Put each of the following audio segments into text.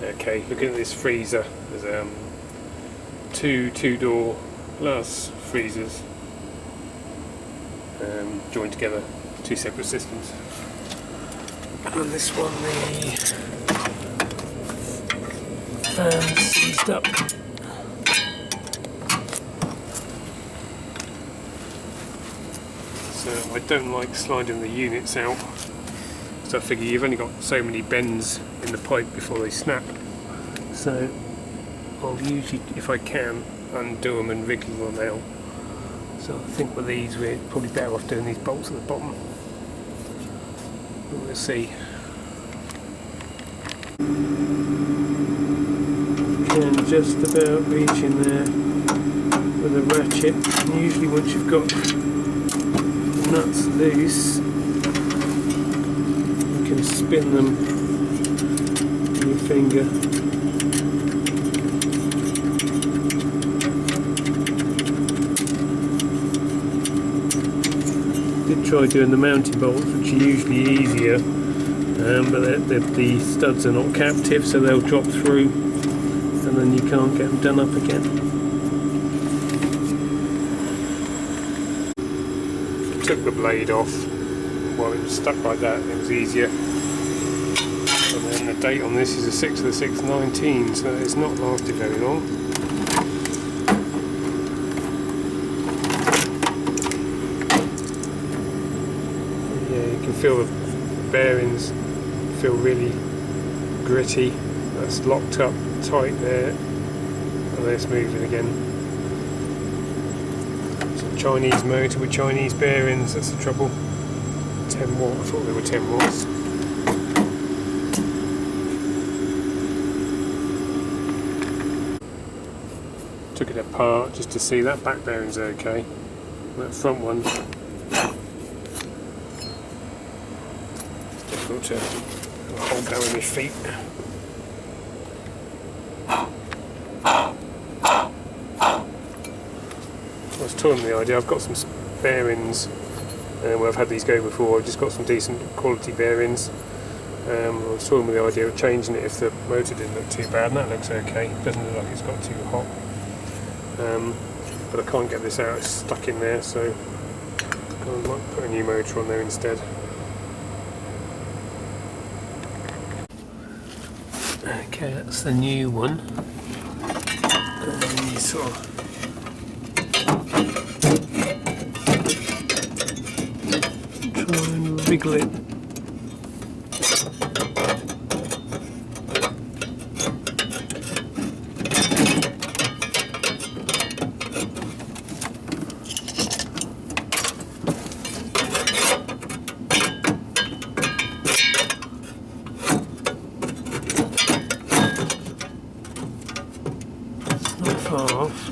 Okay, looking at this freezer, there's two-door glass freezers joined together, two separate systems. And this one, the fan's seized up. So I don't like sliding the units out, so I figure you've only got so many bends in the pipe before they snap. So I'll usually, if I can, undo them and wriggle them out. So I think with these we're probably better off doing these bolts at the bottom. But we'll see. Can just about reach in there with a ratchet. And usually once you've got the nuts loose, you can spin them with your finger. Try doing the mounting bolts, which are usually easier, but the studs are not captive, so they'll drop through and then you can't get them done up again. Took the blade off while it was stuck like that, it was easier. And then the date on this is the 6th of the 6th, 19, so it's not lasted very long. Feel the bearings feel really gritty. That's locked up tight there, and then it's moving again. It's a Chinese motor with Chinese bearings, that's the trouble. 10 watt, I thought they were 10 watts. Took it apart just to see that back bearing's okay. That front one, to hold that with my feet. I was toying with the idea, I've got some bearings where I've had these go before, I've just got some decent quality bearings. I was toying with the idea of changing it if the motor didn't look too bad, and that looks okay, it doesn't look like it's got too hot. But I can't get this out, it's stuck in there, so I might put a new motor on there instead. Okay, that's the new one. And then you sort of try and wriggle it. Off.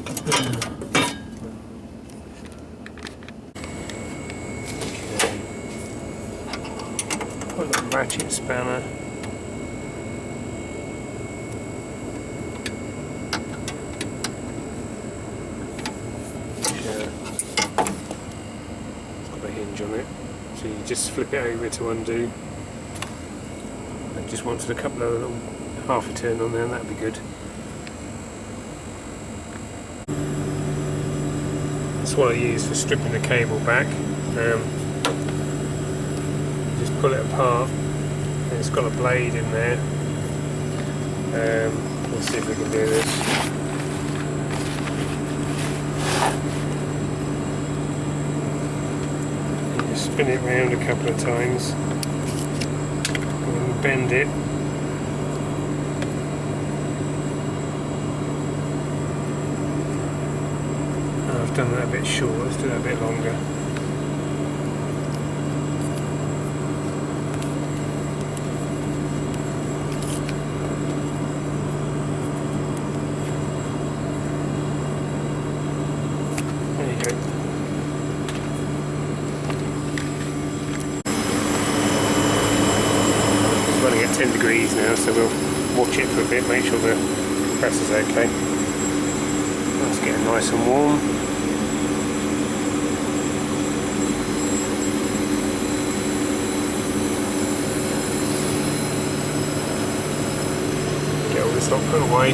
Put a little ratchet spanner. It's got a hinge on it, so you just flip it over to undo. I just wanted a couple of little half a turn on there, and that'd be good. That's what I use for stripping the cable back. Just pull it apart, and it's got a blade in there. Let's see if we can do this. You just spin it round a couple of times and bend it. I've done that a bit short, let's do that a bit longer. There you go. It's running at 10 degrees now, so we'll watch it for a bit, make sure the compressor's okay. That's getting nice and warm. metal that's not put away.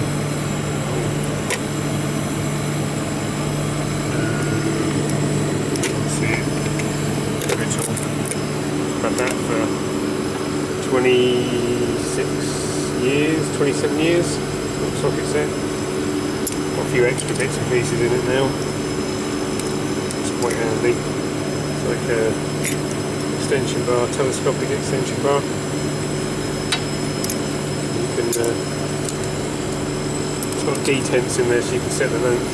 See it. Pivotal. Had that for 26 years, 27 years. Socket set. Got a few extra bits and pieces in it now. It's quite handy. It's like a extension bar, telescopic extension bar. You can, it's got detents in there so you can set the length.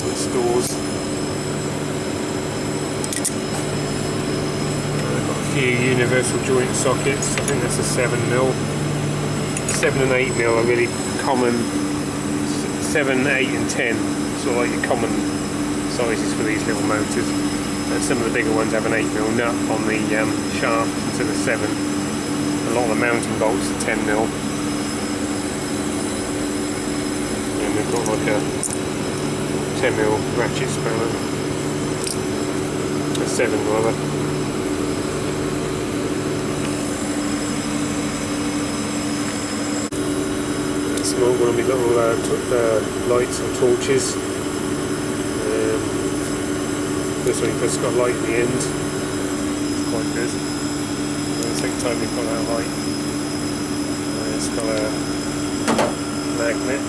It stores. I've got a few universal joint sockets. I think that's a 7mm. 7 and 8mm are really common. 7, 8 and 10, sort of like your common sizes for these little motors. And some of the bigger ones have an 8mm nut on the shaft instead of 7. A lot of the mounting bolts are 10mm. And we've got like a 10mm ratchet spanner. A 7 rather. Small one of my little lights or torches. This one just got a light at the end. It's quite good. And the second time we've got that light. It's got a magnet.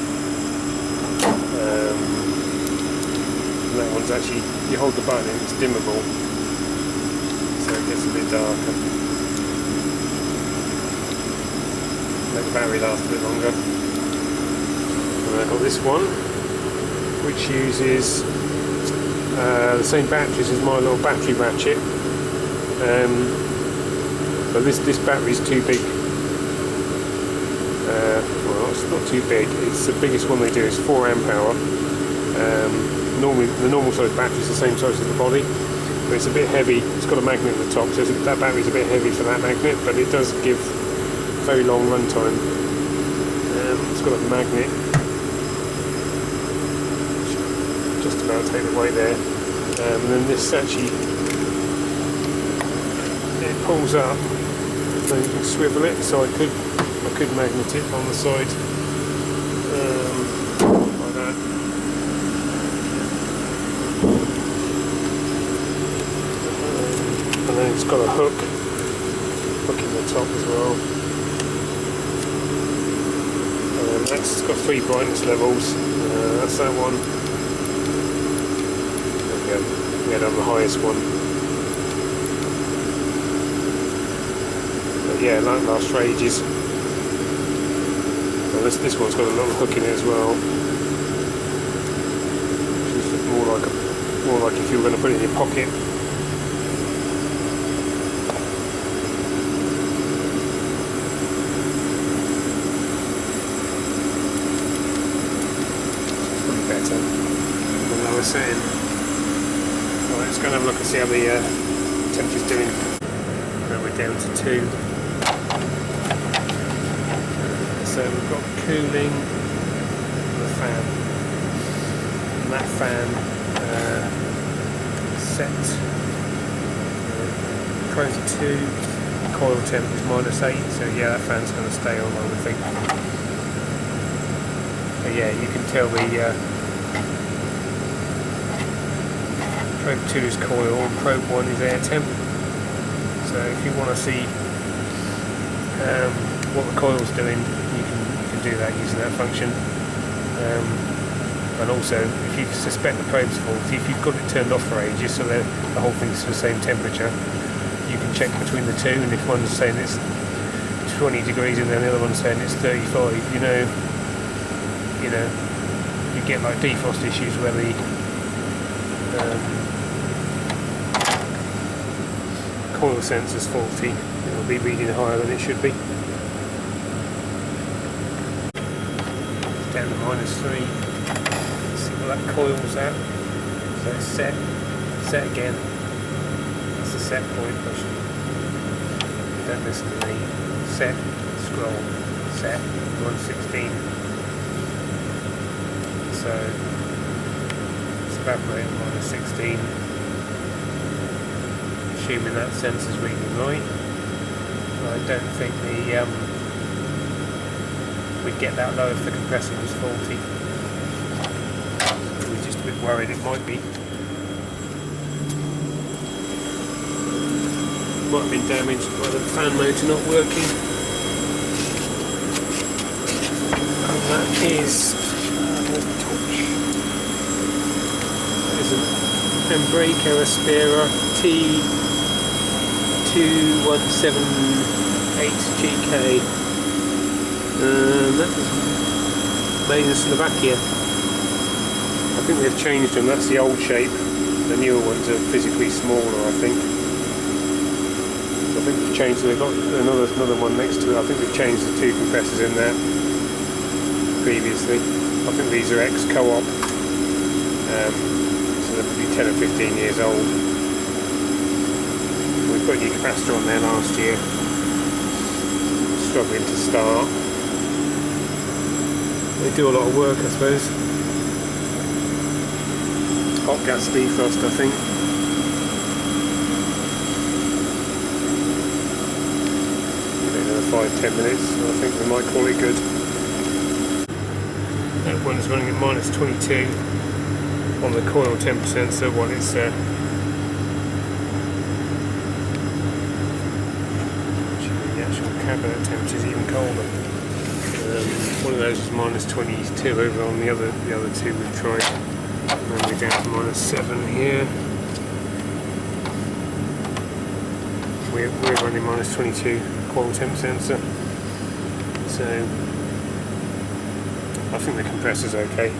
And that one's actually, you hold the button and it's dimmable. So it gets a bit darker. Make the battery last a bit longer. I've got this one, which uses the same batteries as my little battery ratchet, but this battery is too big. Well, it's not too big. It's the biggest one they do. It's 4 amp hour. Normally, the normal size battery is the same size as the body, but it's a bit heavy. It's got a magnet at the top, so that battery is a bit heavy for that magnet, but it does give very long run time. It's got a magnet. Just about take the weight there, and then this actually it pulls up, so you can swivel it. So I could magnet it on the side like that. And then it's got a hook in the top as well. And that's got 3 brightness levels. That's that one. We had on the highest one. But yeah, that lasts for ages. Well, this one's got a little hook in it as well. Which is more like if you were going to put it in your pocket. It's probably better than I was saying. Let's go and have a look and see how the temperature's doing. Now we're down to 2. So we've got cooling and the fan. And that fan set close to 2, coil temp is -8, so yeah, that fan's going to stay on, I would think. But yeah, you can tell the probe 2 is coil, and probe 1 is air temp. So if you want to see what the coil's doing, you can do that using that function. And also, if you suspect the probe's faulty, if you've got it turned off for ages so that the whole thing's the same temperature, you can check between the two, and if one's saying it's 20 degrees and then the other one's saying it's 35, you get like defrost issues where the coil sensor's faulty. It'll be reading higher than it should be. Down to -3. Let's see what that coil's at. So it's set again. That's the set point. Don't listen to me. Set, scroll, set, 116. So it's evaporate -16. Assuming that sensor's reading right. I don't think the we'd get that low if the compressor was faulty. We're just a bit worried it might be. Might have been damaged by the fan motor not working. And that is an Embraer Aspera T2178GK. That was made in Slovakia. I think they've changed them. That's the old shape. The newer ones are physically smaller, I think. I think they've changed. They've got another one next to it. I think they've changed the two compressors in there previously. I think these are ex-co-op. So they're probably 10 or 15 years old. We put a new capacitor on there last year. Struggling to start. They do a lot of work, I suppose. Hot gas defrost, I think. Give it another 5-10 minutes, and I think we might call it good. That one's running at -22 on the coil 10%, so what it's the actual cabinet temperature is even colder. One of those is -22 over on the other two we've tried. And then we're down to -7 here. We're running -22 coil temp sensor. So I think the compressor's okay.